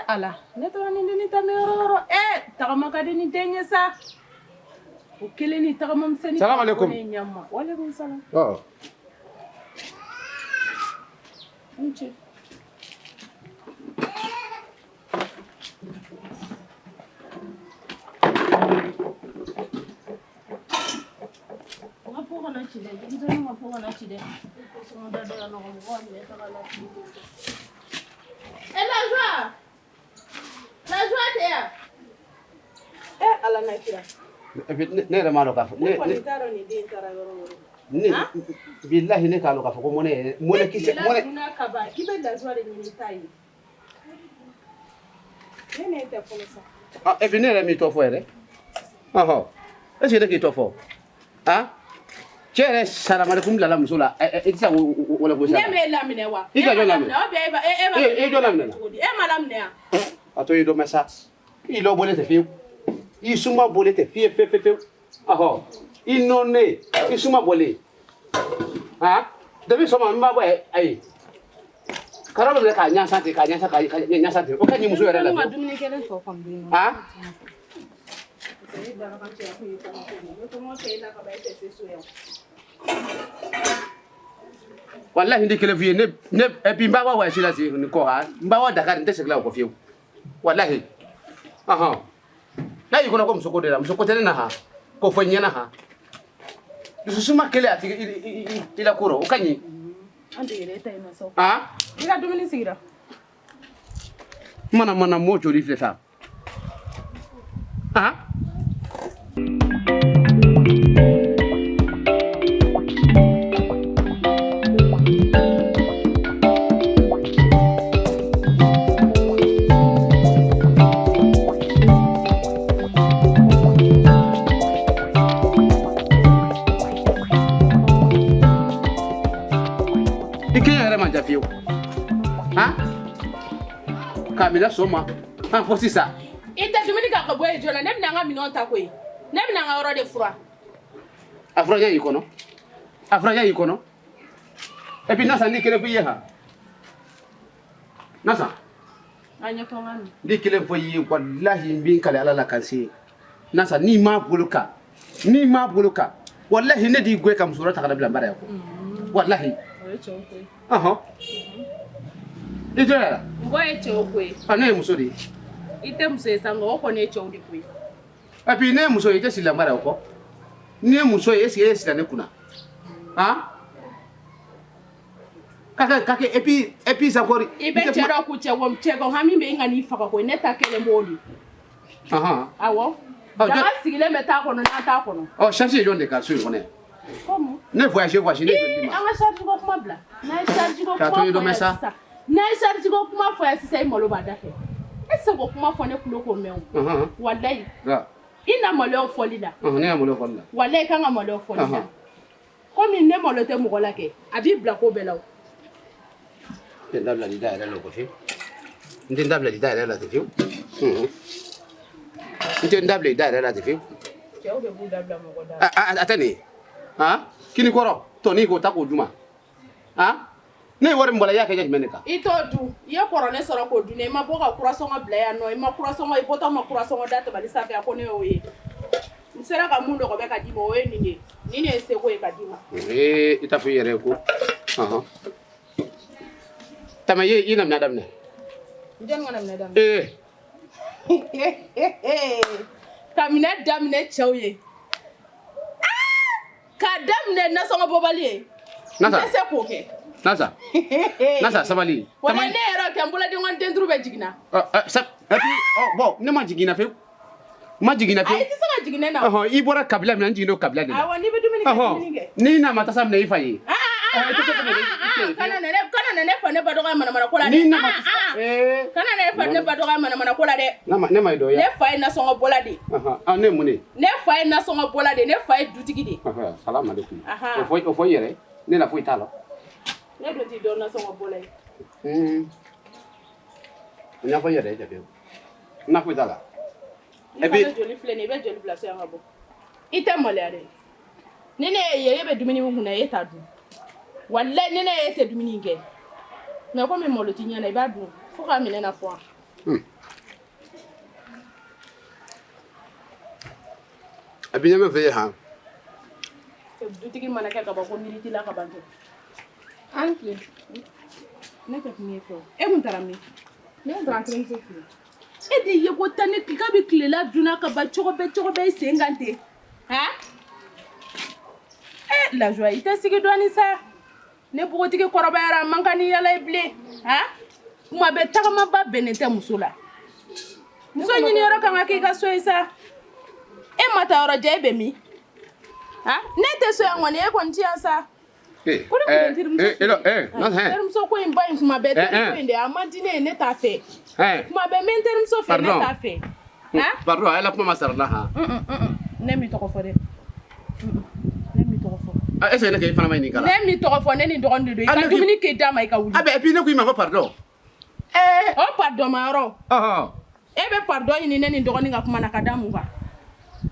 Ala ne to ni tamero tagamaka de ni denye sa o kele ni tagamam seni Salam alaikum. Wa alaikum salam unche ngapo kana chide ndio ngapo kana chide so nda do no ngo ni tagala La joie t'es ala na kira. Ne ramalo ka. Ne taro ni din taragoro. Ne billahi ne kalo ka ko mone kise mone na kaba kibe la joie ni tai. Ne te fono sa. Ah e venire mi to fuere. Ah. Est-ce que tu fo? Ah? Chere salam alaikum la musula. Isa wala ko sa. Ne me lamine wa. Ika jo lamine. E jo lamine. E malamne. Ato yido mesa. Ilo bole te fiu. Isuma bole te fie fe. Aho. Inone. Isuma bole. Ah? Debi soma mba boy ai. Karabo le ka nya santi ka nya santi. O ka nyi muso yere la. Ah? Wallahi ndi kele vie ne epi mbawa wa sila si ni ko ha mbawa Dakar nte segla ko fiu wallahi aha na yiko na ko msoko de la msoko tele na ha ko fanya na ha susuma kele ati ila kuro ukanyi ande ile tay na so ah ila dumini sigira mana mojo li flefa ah Kamila soma en fosi ça ite dumini ka ko boye jona ne bina nga minon ta koy ne bina nga oro de froid afronya yikono et puis nasa ni kele fiye ha nasa anya ko ngani di kele fiye wallahi bin kale ala la kansi nasa ni ma buluka wallahi ne di gwe kam surata kala bila mbara yako wallahi aha Ijera. Ngoye chokwe. Ane musodi. Ite musesa ngo ko ne chodi kwe. Api ne muso ite sila mara ko. Ne muso esi sila ne kuna. Ah? Kake epi zakori. Ibe chero ku chewo mchego hami me ngani faka ko ne takele mbodi. Aha. Awo. Dama sigile meta ko no na ta ko no. Oh, chercher jonde ka sur on est. Comment? Ne voyagez ne dima. Anga charge ko kuma bla. Na charge ko kuma. Ka to yido mesa. Na charge ko kuma fo ya sisa imolo badake. Ese ko kuma fo ne kulo ko mewu. Wallahi. Ga. Ina molo folida. Ne molo folida. Wallahi kanga molo folida. Comme ne molo te mugola ke. Abi bla ko belaw. Ndabla lida era lo ko fi. Ndabla lida era la te fi. Ndabla lida era la te fi. Cheo be bu dabla mugoda. Atani. Ha? Kini koro to ni ko ta ko juma. Ha? Ne wori mbola yake je meneka. Ito du, ye korone soro ko du ne ma boka kuraso nga bla ya no, ma kuraso nga ibota ma kuraso nga data bali safi akone oye. Nsera ka mundo ko be ka dimo we nini. Nini ese ko e ka dima. Itafu yere ko. Aha. Tama ye ina mnadam ne. Njen ngana mnadam. Kamina damne chawye. Ka damne na songa bobali. Nasa. Ese ko ke. Nasa sabali. Wala ne yɛrɛ kɛ n bolo den ŋɔni den duuru bɛ jigin na. Et puis bon ne ma jigin na fewu. Ma jigin na fewu. Ayi i tɛ se ka jigin ne na. I bɔra kabila min na n jigin n'o kabila de la. Awɔ n'i bɛ dumuni kɛ dumuni kɛ. N'i na ma tasa minɛ i fa ye. Kana ne fa ne ba dɔgɔ manamana ko la dɛ. N'i na ma kana ne fa ne ba dɔgɔ manamana ko la dɛ. Ne ma ye dɔ ye. Ne fa ye nasɔngɔ bɔla de. Ne mun de. Ne fa ye nasɔngɔ bɔla de ne fa ye dutigi de. Salam alaikum. O fɔ i yɛrɛ ne la foyi t'a la. Ne dun t'i dɔn nasɔngɔ bɔla ye. N y'a fɔ i yɛrɛ ye jabe. N na foyi t'a la. I fana joli filɛ nin ye i bɛ joli bila so yan ka bɔ. I tɛ maloya dɛ. Ni ne ye ye e bɛ dumuni min kun na e t'a dun. Walayi ni ne ye e tɛ dumuni kɛ. Mais komi malo t'i ɲɛ na i b'a dun fo k'a minɛ na fɔ. A bi ɲɛ min fɛ ye han. Dutigi mana kɛ ka ban ko miiri t'i la ka ban tɛ. An tile. Ne tɛ kuma e fɛ o. E kun taara min? Ne kun taara n terimuso fɛ yen. E de ye ko tan ne k'a bɛ tilela dunna ka ban cogo bɛɛ i sen kan ten. Han? La joie i tɛ sigi dɔɔni sa. Ne bogotigi kɔrɔbayara a man kan ni yala ye bilen. Han? Kuma bɛɛ tagamaba bɛnnen tɛ muso la. Muso ɲiniyɔrɔ kan ka k'i ka so ye sa. E ma taa yɔrɔ jan e bɛ min? Han? Ne tɛ so yan kɔni e kɔni ti yan sa. Terimuso ko in ba in kuma bɛɛ terimuso in de a man di ne ye ne t'a fɛ. Kuma bɛɛ n bɛ n terimuso fɛ ne t'a fɛ. Pardon a yɛlɛ kuma ma sara la han. Ne m'i tɔgɔ fɔ dɛ. Ne m'i tɔgɔ fɔ. Est-ce que ne k'e fana ma ɲininka la? Ne m'i tɔgɔ fɔ ne ni dɔgɔnin de don i ka dumuni kɛ d'a ma i ka wuli. Et puis ne ko i ma ko pardon. O pardon ma yɔrɔ. E bɛ pardon ɲini ne ni dɔgɔnin ka kuma na ka da mun kan?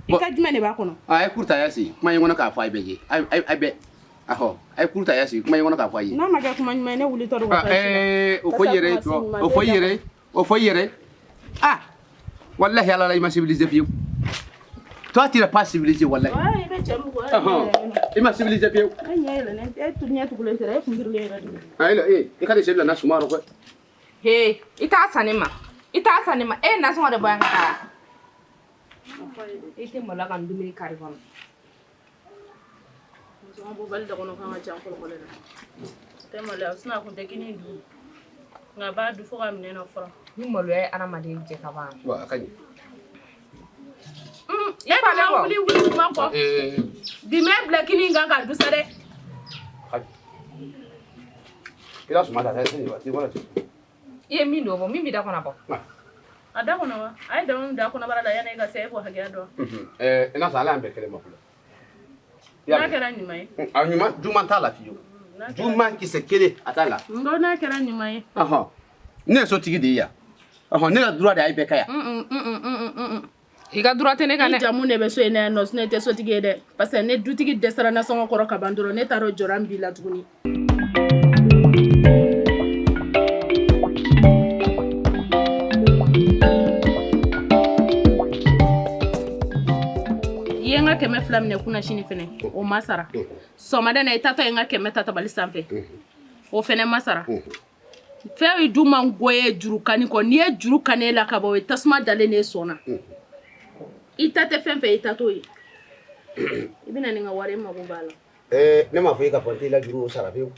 I ka jumɛn de b'a kɔnɔ? A ye kurta ya si kuma in kɔnɔ k'a fɔ a bɛ ye. A bɛ a ye kurta ya si kuma in kɔnɔ k'a fɔ a ye. N'a ma kɛ kuma ɲuman ye ne wuli tɔ don ka taa o fɔ i yɛrɛ jɔ o fɔ i yɛrɛ. Wallahi ala la i ma civiliser fiyewu. Toi tu n'es pas civilisé wallahi. I bɛ cɛ mun kɔ. I ma civilisé fiyewu. E ɲɛ yɛlɛlen e ɲɛ tugulen tɛ dɛ e kunbirilen yɛrɛ de. I ka de se bila na suma rɔ koyi. He i t'a san ne ma e nasɔngɔ de bɔ yan ka taa. I tɛ malo ka n dumuni kari kɔnɔ. Musoma bɔ bali dɔgɔnɔ kan ka ca kɔlɔkɔlɔ la. Tɛ maloya sinon a kun tɛ kini dun. Nka b'a dun fo ka minɛ na fɔlɔ. Ni maloya ye adamaden jɛ ka ban. Wa a ka ɲi. E fana wuli kuma kɔ. Bi mɛ bila kini in kan ka dun sa dɛ. I la suma ta ta se wa ti wala ti. I ye min don bɔ min b'i da kɔnɔ bɔ. A da kɔnɔ wa? A ye dama min da kɔnɔbara la yanni e ka se e b'o hakɛya dɔn. I n'a sɔrɔ ala y'an bɛɛ kelen ma fɔlɔ. N'a kɛra ɲuman ye. A ɲuman juguman t'a la fiyewu. Juguman kisɛ kelen a t'a la. N ko n'a kɛra ɲuman ye. Ne ye sotigi de ye yan. Ne ka droit de y'a bɛɛ ka yan. I ka droit tɛ ne kan dɛ. I jamu de bɛ so in na yan nɔ sinon i tɛ sotigi ye dɛ. Parce que ne dutigi dɛsɛra nasɔngɔ kɔrɔ ka ban dɔrɔn ne t'a dɔn jɔrɔ min b'i la tuguni. I ye n ka 200 minɛ kunna sini fɛnɛ o ma sara. Sɔgɔmada in na i taatɔ ye n ka 100 ta tabali sanfɛ o fɛnɛ ma sara. Fɛn yi dun man go ye juru kani kɔ n'i ye juru kan'e la ka ban o ye tasuma dalen ne sɔnna. I ta tɛ fɛn fɛn i ta t'o ye. I bɛna nin ka wari mago b'a la. Ne m'a fɔ e ka fɔ n t'i la juru sara fiyewu.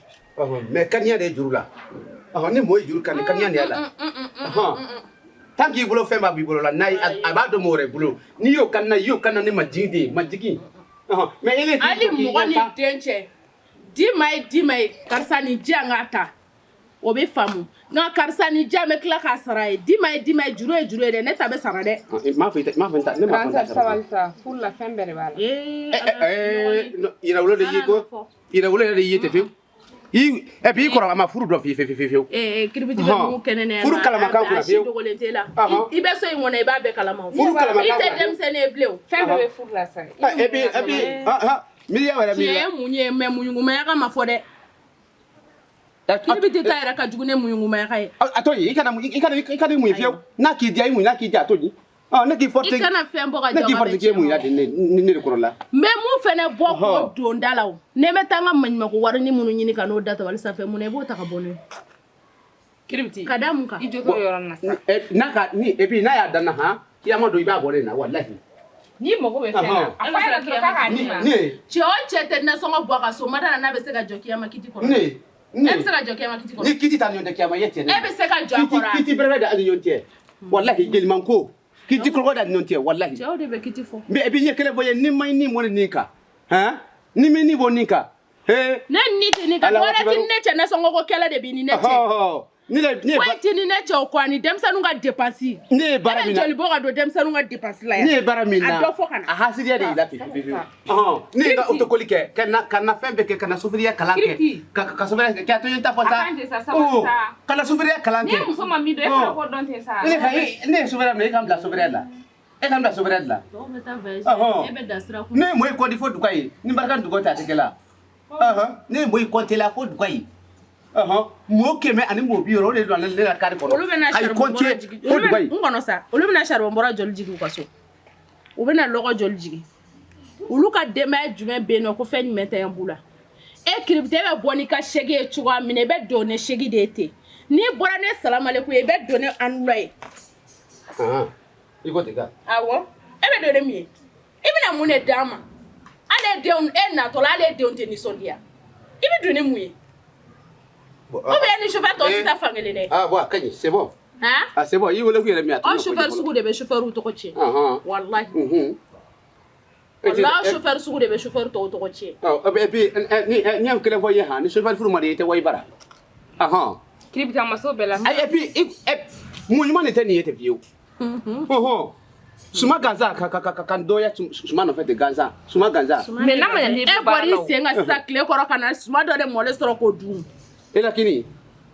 Mais kaniya de ye juru la. Ni mɔɔ ye juru kani kaniya de y'a la. Tant k'i bolo fɛn b'a b'i bolo la n'a a b'a dɔn mɔgɔ wɛrɛ bolo n'i y'o kanna ne ma jigin de ye ma jigin. Mais ele hali mɔgɔ ni den cɛ di ma ye karisa nin di yan k'a ta o bɛ faamu nka karisa nin di yan bɛ tila k'a sara ye di ma ye juru ye dɛ ne ta bɛ sara dɛ. M'a fɔ ne m'a fɔ n ta sara. Furu la fɛn bɛɛ de b'a la. Yɛrɛwolo de ye ko yɛrɛwolo yɛrɛ de ye tɛ fiyewu. Et puis i kɔrɔ a ma furu dɔn fiyewu. Kiribiti bɛ mun kɛnɛ ne furu kalamakan kunna fiyewu. dogolen t'e la i bɛ so in kɔnɔ i b'a bɛɛ kalama. Furu kalamakan i tɛ denmisɛnnin ye bilen o. Fɛn bɛɛ bɛ furu la sa. Et puis miliya wɛrɛ tiɲɛ ye mun ye mais muɲugumaya ka ma fɔ dɛ. Kiribiti ta yɛrɛ ka jugu ne muɲugumaya ka ye. A to yen i kana mun fiyewu n'a k'i diya i mun n'a k'i diya a to yen. Ne k'i forcé i kana fɛn bɔ ka ne k'i forcé k'e mun y'a de ne de kɔrɔ la. Mais mun fɛnɛ bɔ k'o don da la o ne bɛ taa n ka maɲumanko wari ni minnu ɲini ka n'o da tabali sanfɛ mun na i b'o ta ka bɔ ne. Kiribiti ka da mun kan. I jɔ t'o yɔrɔ na sa. Et puis n'a y'a danna han k'i ma don i b'a bɔ ne na walahi. N'i mago bɛ fɛn na a fɔ a ɲɛna dɔrɔn k'a k'a d'i ma. Cɛ o cɛ tɛ nasɔngɔ bɔ a ka so mada la n'a bɛ se ka jɔ kiyama kiti kɔnɔ. bɛ se ka jɔ kɛma kiti kɔrɔ ni kiti ta ni ɲɔgɔn tɛ kiyama ye tiɲɛ e bɛ se ka jɔ a kɔrɔ kiti bɛrɛ da ani ɲɔgɔn cɛ wallahi jeliman ko kiti kɔrɔ da ni ɲɔgɔn cɛ wallahi cɛw de bɛ kiti fɔ mais ebi ɲɛ kelen fɔ ye ni ma ni mɔni nin kan han ni mi ni bɔ nin kan he ne ni tɛ nin kan wɛrɛ ti ne cɛ ne sɔn ko kɛlɛ de bi ni ne cɛ ni foyi ti ni ne cɛ o kɔ ani denmisɛnninw ka dépense ne ye baara min na joli bɔ ka don denmisɛnninw ka dépense la yan ne ye baara min na a dɔ fɔ ka na a hasidiya de y'i la fifi ne ye autocolis kɛ ka na fɛn bɛɛ kɛ ka na sofiriya kalan kɛ ka sofiriya kɛ k'a to yen ta fɔ sa ka na sofiriya kalan kɛ ni muso ma min dɔn e fana ko dɔn ten sa ne ye sofiriya minɛ e ka n bila sofiriya la e ka n bila sofiriya la dɔw bɛ taa voyage e bɛ da sira kun ne ye mɔyi kɔdi fo duga ye ni barika dugaw tɛ a tɛ kɛ la ne ye mɔyi kɔnte la fo duga ye mɔɔ kɛmɛ ani mɔɔ bi wɔɔrɔ o de don ne la kari kɔrɔ olu bɛ na charbon bɔra jigin n kɔnɔ sa olu bɛ na charbon bɔra joli jigin u ka so u bɛ na lɔgɔ joli jigin olu ka denbaya jumɛn bɛ yen nɔ ko fɛn jumɛn tɛ yan b'u la e kiribite e bɛ bɔ n'i ka sɛgi ye cogoya min na i bɛ don ni sɛgi de ye ten n'i bɔra ne salamalekum ye i bɛ don ni anula ye i ko ten ka awɔ e bɛ don ni min ye i bɛna mun de d'an ma ale denw e natɔla ale denw tɛ nisɔndiya i bɛ don ni mun ye ou bien ni chauffeur tɔw tɛ taa fan kelen dɛ bon a ka ɲi c'est bon c'est bon i wele kun yɛrɛ min a aw chauffeur sugu de bɛ chauffeur tɔgɔ tiɲɛ wallahi wallahi chauffeur sugu de bɛ chauffeur tɔw tɔgɔ tiɲɛ et puis ni y'an kelen fɔ ye han ni chauffeur furu ma de i tɛ wari bara kiribiti a ma se o bɛɛ la et puis mun ɲuman de tɛ nin ye ten fiyewu suma gansan ka n dɔgɔya suma nɔfɛ ten gansan suma gansan mais n'a ma ɲɛ n'i bɛ baara la o e bɔra i sen kan sisan tile kɔrɔ ka na suma dɔ de mɔlen sɔrɔ k'o dun e la kini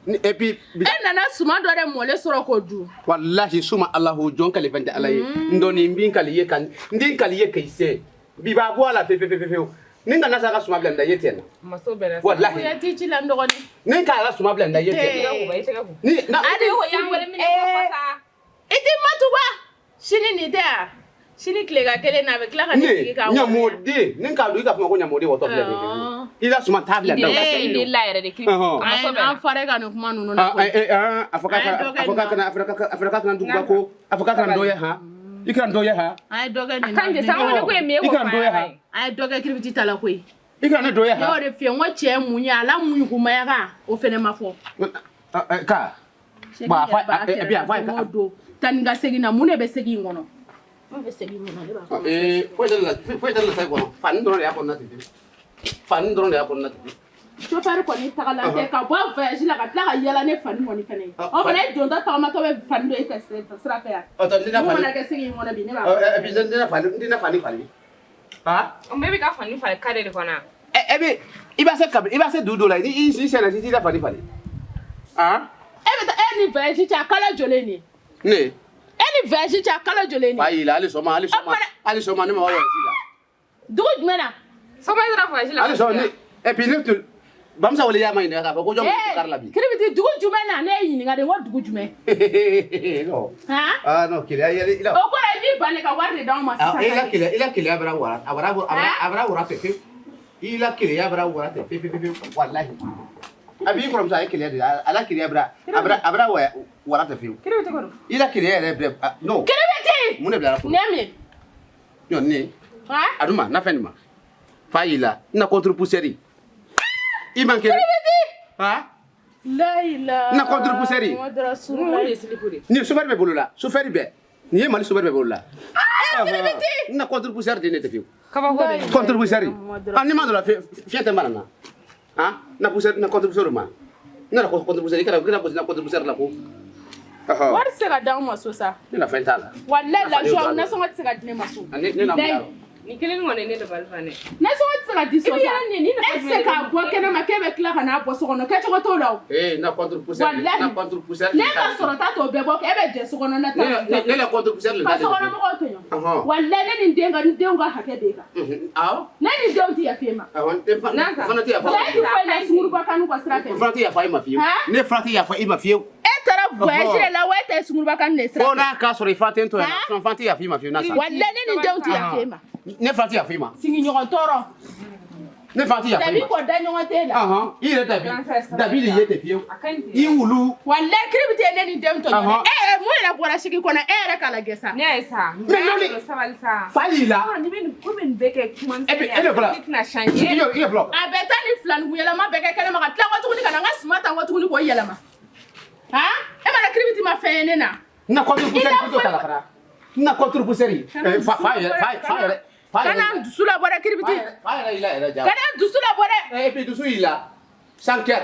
et puis e nana suma dɔ de mɔlen sɔrɔ k'o dun wallahi suma Allahu jɔn kale fɛn tɛ Ala ye n dɔɔni n b'i kali ye kan n den kali ye k'i se bi b'a bɔ a la fewu ni ka na sa ka suma bila n da ye ten na ma se o bɛɛ la wallahi ya ti ci la n dɔgɔnin ni ka ala suma bila n da ye ten ni na ale o y'an wele minɛ ko fɔ sa i ti matuba sini nin tɛ yan sini tile ka kelen na a bɛ tila ka ne sigi ka ɲamoden ni k'a dɔn i ka kuma ko ɲamoden wɔtɔ filɛ i la suma t'a bila n da i de la yɛrɛ de kiribiti an fara ka nin kuma ninnu na a fɔ k'a kana duguba ko a fɔ k'a kana dɔ ye han i kana dɔ ye han a ye dɔ kɛ nin kan je sa wele ko ye min ye ko fa ye a ye dɔ kɛ kiribiti ta la koyi i kana ne dɔ ye han y'o de fiyɛ n ko cɛ ye mun ye a la muyugumaya kan o fɛnɛ ma fɔ ka bon a fɔ don tani ka segin na mun de bɛ segin in kɔnɔ mun bɛ segin in kɔnɔ ne b'a fɔ foyi tɛ la sa kɔnɔ fani dɔrɔn de y'a kɔnɔna ten fani dɔrɔn de y'a kɔnɔna ten chauffeur kɔni tagala tɛ ka bɔ voyage la ka tila ka yala ne fani kɔni fɛnɛ ye o fana ye donta tagamatɔ bɛ fani dɔ e fɛ sira fɛ yan mun mana kɛ segin in kɔnɔ bi ne b'a fɔ et puis n tɛna fani fali o bɛɛ bɛ ka fani fali kare de kɔnɔ e bɛ i b'a se dugu dɔ la i sɛnɛ i t'i la fani fali e bɛ taa e ni voyage cɛ a kalo jɔlen nin ne e ni voyage cɛ a kalo jɔlen nin fa yila hali sɔgɔma ne ma voyage la dugu jumɛn na sɔgɔma i taara voyage la hali sɔgɔma ne et puis ne tun bamusa wele y'a ma ɲininka k'a fɔ ko jɔn bɛ kari la bi kiribiti dugu jumɛn na ne ye ɲininka de ko dugu jumɛn non keleya yɛlɛ o kɔrɔ i b'i ban de ka wari de d'anw ma sisan i la keleya bɛra wara a bɛra wara fɛ fewu i la keleya bɛra wara fɛ fewu walahi a b'i kɔrɔmuso a ye keleya de a la keleya bɛra wara fɛ fewu kiribiti ko don i la keleya yɛrɛ bɛrɛ non kiribiti mun de bilara ko ne min non ne a dun ma na fɛn nin ma fa y'i la n na contre poussière i man kɛnɛ la ilaha na contre poussière ni chauffeur bɛ bolo la chauffeur bɛ nin ye Mali chauffeur bɛ bolo la n na contre poussière de ne tɛ fiyewu kabako de contre poussière ni ma dɔ la fiɲɛ tɛ mara na na contre poussière ma ne na contre poussière i kana gosi na contre poussière la ko wari tɛ se ka d'anw ma so sa ne na fɛn t'a la walahi lafiya nasɔngɔ tɛ se ka di ne ma so ne na ni kelen kɔni ne dabali ban dɛ nasɔngɔ tɛ se ka di so sa e tɛ se k'a bɔ kɛnɛ ma k'e bɛ tila ka n'a bɔ so kɔnɔ kɛcogo t'o la o na contre poussière ne ka sɔrɔta t'o bɛɛ bɔ e bɛ jɛ so kɔnɔ ne ta ne la contre poussière le ka so kɔnɔ mɔgɔw to yen walahi ne ni n denw ka hakɛ b'e kan ne ni denw tɛ yafa e ma fana tɛ yafa layi foyi la sunguruba kanu ka sira fɛ fana tɛ yafa e ma fiyewu ne fana tɛ yafa e ma fiyewu e taara voyage de la wa e tɛ sunguruba kanu de sira fo fɛ n'a k'a sɔrɔ i fa tɛ n to yan sinon fana tɛ yafa e ma fiyewu na sa walahi ne ni denw tɛ yafa e ma ne fana tɛ yafa e ma sigiɲɔgɔn tɔɔrɔ ne fana tɛ yafa e dabi ma kɔ da ɲɔgɔn tɛ la i yɛrɛ dabi de ye tɛ fiyewu i wulu walahi kiribiti ye ne ni denw tɔ ɲɔgɔn e yɛrɛ mun yɛrɛ bɔra sigi kɔnɔ e yɛrɛ k'a lajɛ sa ne ye sa Mais non, mais- sabali sa fa y'i la ni bɛ ko bɛ nin bɛɛ kɛ kuma e bɛ fɔlɔ ne tɛna changer i ye fɔlɔ a bɛ taa ni filanugu yɛlɛma bɛɛ kɛ kɛnɛ ma ka tila kɔ tuguni ka na n ka suma ta kɔ tuguni k'o yɛlɛma han e mana kiribiti ma fɛn ye ne na na contre pousseur ko ta la fara na contre pousseur fa kana n dusu labɔ dɛ kiribiti fa yɛrɛ y'i la yɛrɛ ja kana n dusu labɔ dɛ et puis dusu y'i la sans cœur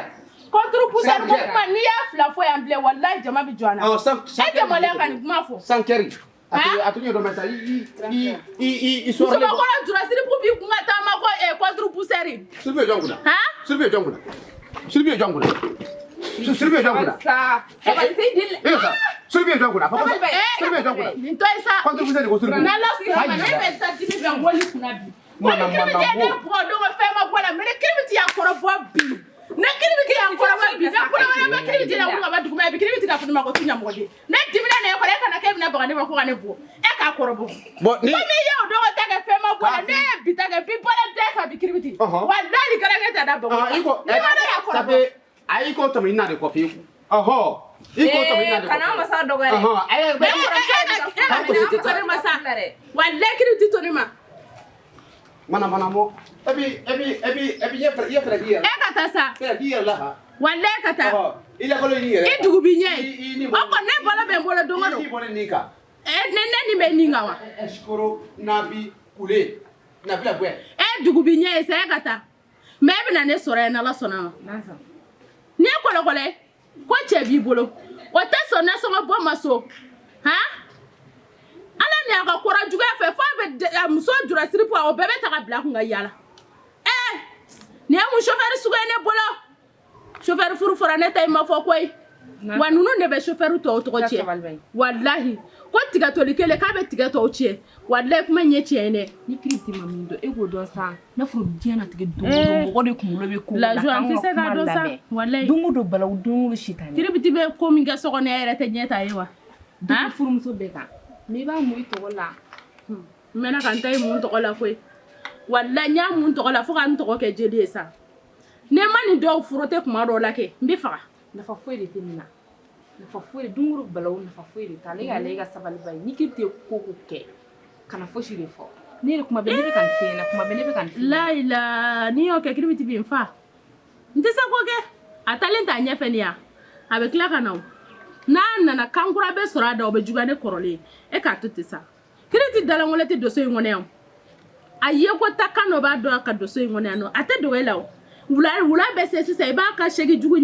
contre pousseur ko Sanker. kuma n'i y'a fila fɔ yan bilen walayi jama bɛ jɔ an na oh sans e tɛ maloya ka nin kuma fɔ sans cœur Hein? a tun ye dɔ mɛ sa i sɔrɔ musobakɔrɔ jurasiriku b'i kun ka taama ko contre pousseur siribu ye jɔn kunna han siribu ye jɔn kunna siribu ye jɔn kunna siribu ye jɔn kunna sa sabali sa e sa siribu ye jɔn kunna fa Sabali bɛ- siribu ye jɔn kunna nin to ye sa contre pousseur de ko siribu n'ala sɔnna ma Fa ne y'i la. bɛ taa dimi bɛ wali kunna bi Mana, wali kiribiti ye ne mana, bugɔ don ko fɛn ma bɔ la mais ne kiribiti y'a kɔrɔbɔ bi ne kiribiti y'a kɔrɔbɔ bi ne kula wɛrɛ bɛ kiribiti la wuli ka bɔ dugu ma bi kiribiti ka fɔ ne ma ko tu ɲamɔgɔden ne dimina ne ye kɔrɔ e kana k'e bɛna baga ne ma ko ka ne bɔ e k'a kɔrɔbɔ bon ni komi i y'o dɔgɔ ta kɛ fɛn ma bɔ la ne ye bi ta kɛ bi bɔra den ka bi kiribiti walayi garakɛ tɛ da baga i ko ni ma ne y'a ça kɔrɔbɔ fait a i ko tɔmɔ i na de kɔfɛ ɔhɔ i ko tɔmɔ i na de kana kɔfɛ masa dɔgɔyɛ ɔhɔ a ye mais e ka to ne ma sa walayi kiribiti to ne ma mana mɔ et puis ye fɛrɛ k'i yɛrɛ e ka taa sa fɛrɛ k'i yɛrɛ la ha walayi ka taa ɔhɔ i lakolo i yɛrɛ i dugu bi ɲɛ I ni o kɔni ne bolo bɛ n bolo don o i don t'i bɔlen nin kan ne nin bɛ nin kan wa ɛsikoro nabi kule nabi la bɔ e dugu bi ɲɛ ye sa e ka taa mais e bɛna ne sɔrɔ yan n'ala sɔnna ma n'i ye kɔlɔkɔlɔ ye ko cɛ b'i bolo o tɛ sɔn nasɔngɔ bɔ ma so han ala ni a ka kɔrɔ juguya fɛ f'a bɛ muso jura siripu o bɛɛ bɛ ta ka bila a kun ka yaala nin ye mun chauffeur sugu ye ne bolo chauffeur furu fɔra ne ta in ma fɔ koyi wa ninnu de bɛ chauffeur tɔw tɔgɔ tiɲɛ walahi ko tigatɔli kelen k'a bɛ tigɛ tɔw tiɲɛ walahi kuma ɲɛ tiɲɛ ye dɛ ni kiribiti ma min dɔn e k'o dɔn sa n'a fɔra diɲɛnatigɛ don o don mɔgɔ de kunkolo bɛ ko la joie n tɛ se k'a dɔn sa walahi don o don balawu don o don sitan kiribiti bɛ ko min kɛ so kɔnɔ e yɛrɛ tɛ ɲɛ ta ye wa dugu furumuso bɛɛ kan mais i b'a mun i tɔgɔ la n mɛna ka n ta ye mun tɔgɔ la koyi walahi n y'a mun tɔgɔ la fo ka n tɔgɔ kɛ jeli ye sa ne ma nin dɔw furu tɛ kuma dɔw la kɛ n bɛ faga nafa foyi de tɛ nin na nafa foyi de don o don balawu nafa foyi de t'a la e k'ale i ka sabali ba ye ni kiribiti ye ko o ko kɛ kana fosi de fɔ ne yɛrɛ kuma bɛɛ ne bɛ ka nin f'i ɲɛna kuma bɛɛ ne bɛ ka nin f'i ɲɛna layila n'i y'o kɛ kiribiti bi n fa n tɛ se k'o kɛ a talen t'a ɲɛfɛ nin ya a bɛ tila ka na o n'a nana kankura bɛ sɔrɔ a da o bɛ juguya ne kɔrɔlen e k'a to ten sa kiribiti dalankolon tɛ doso in kɔnɔ yan a ye ko ta kan dɔ b'a dɔn a ka doso in kɔnɔ yan nɔ a tɛ dogo e la o wula bɛ se sisan i b'a ka segi jugu